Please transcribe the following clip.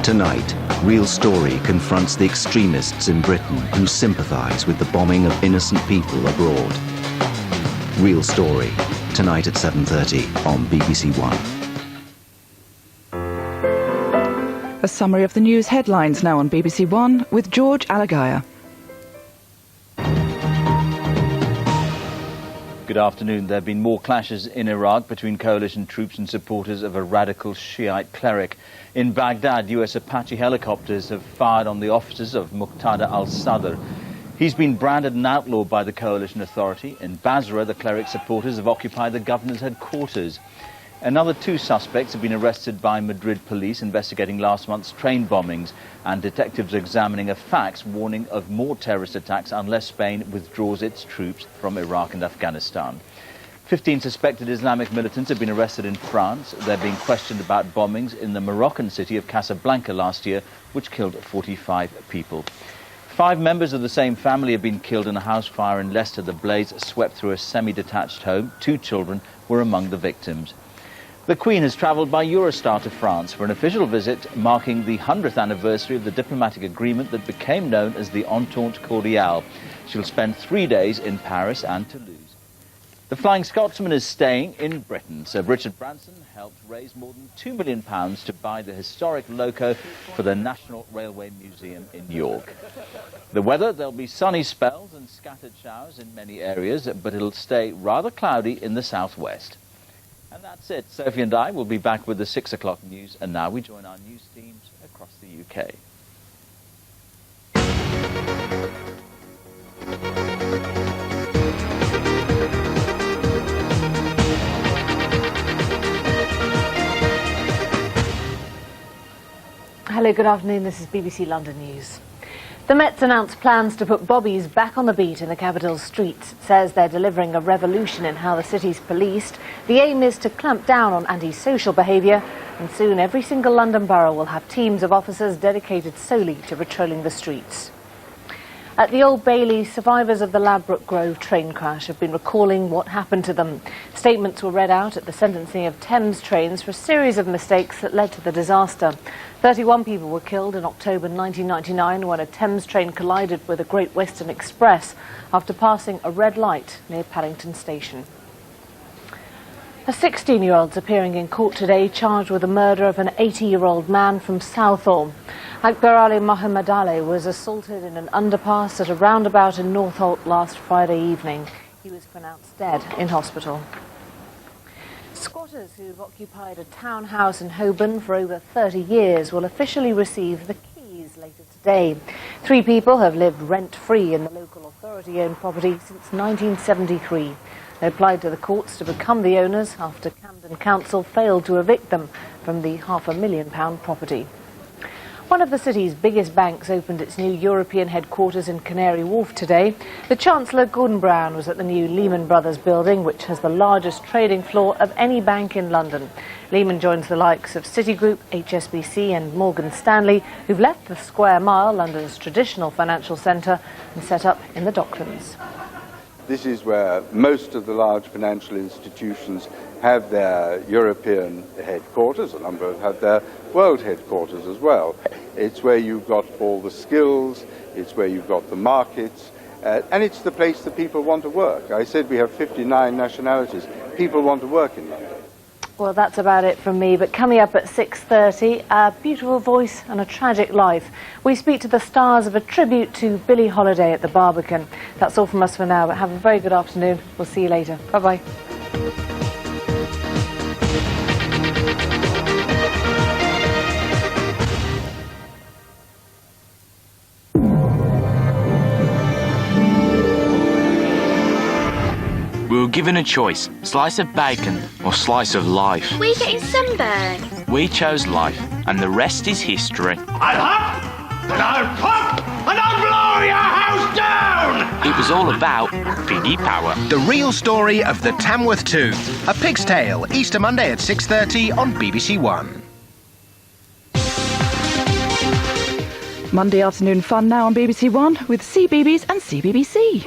Tonight, Real Story confronts the extremists in Britain who sympathise with the bombing of innocent people abroad. Real Story, tonight at 7:30 on BBC One. A summary of the news headlines now on BBC One with George Alagaya. Good afternoon. There have been more clashes in Iraq between coalition troops and supporters of a radical Shiite cleric. In Baghdad, US Apache helicopters have fired on the offices of Muqtada al-Sadr. He's been branded an outlaw by the coalition authority. In Basra, the cleric's supporters have occupied the governor's headquarters. Another 2 suspects have been arrested by Madrid police investigating last month's train bombings, and detectives are examining a fax warning of more terrorist attacks unless Spain withdraws its troops from Iraq and Afghanistan. 15 suspected Islamic militants have been arrested in France. They're being questioned about bombings in the Moroccan city of Casablanca last year, which killed 45 people. 5 members of the same family have been killed in a house fire in Leicester. The blaze swept through a semi-detached home. 2 children were among the victims. The Queen has travelled by Eurostar to France for an official visit marking the 100th anniversary of the diplomatic agreement that became known as the Entente Cordiale. She'll spend 3 days in Paris and Toulouse. The Flying Scotsman is staying in Britain. Sir Richard Branson helped raise more than £2 million to buy the historic loco for the National Railway Museum in York. The weather, there'll be sunny spells and scattered showers in many areas, but it'll stay rather cloudy in the southwest. And that's it. Sophie and I will be back with the 6 o'clock news, and now we join our news teams across the UK. Hello, good afternoon. This is BBC London News. The Mets announced plans to put bobbies back on the beat in the capital's streets. It says they're delivering a revolution in how the city's policed. The aim is to clamp down on antisocial behaviour, and soon every single London borough will have teams of officers dedicated solely to patrolling the streets. At the Old Bailey, survivors of the Ladbroke Grove train crash have been recalling what happened to them. Statements were read out at the sentencing of Thames trains for a series of mistakes that led to the disaster. 31 people were killed in October 1999 when a Thames train collided with a Great Western Express after passing a red light near Paddington Station. A 16-year-old's appearing in court today charged with the murder of an 80-year-old man from Southall. Akbar Ali Muhammad Ali was assaulted in an underpass at a roundabout in Northolt last Friday evening. He was pronounced dead in hospital. Squatters who've occupied a townhouse in Holborn for over 30 years will officially receive the keys later today. 3 people have lived rent-free in the local authority-owned property since 1973. They applied to the courts to become the owners after Camden Council failed to evict them from the £500,000 property. One of the city's biggest banks opened its new European headquarters in Canary Wharf today. The Chancellor Gordon Brown was at the new Lehman Brothers building, which has the largest trading floor of any bank in London. Lehman joins the likes of Citigroup, HSBC and Morgan Stanley, who've left the Square Mile, London's traditional financial centre, and set up in the Docklands. This is where most of the large financial institutions have their European headquarters. A number have their world headquarters as well. It's where you've got all the skills, it's where you've got the markets, and it's the place that people want to work. I said we have 59 nationalities. People want to work in London. Well, that's about it from me, but coming up at 6:30, a beautiful voice and a tragic life. We speak to the stars of a tribute to Billie Holiday at the Barbican. That's all from us for now, but have a very good afternoon. We'll see you later. Bye-bye. We were given a choice, slice of bacon or slice of life. We're getting sunburned. We chose life, and the rest is history. I'll hop, and I'll pop, and I'll blow your house down! It was all about piggy power. The Real Story of the Tamworth 2. A Pig's Tale, Easter Monday at 6:30 on BBC One. Monday afternoon fun now on BBC One with CBeebies and CBBC.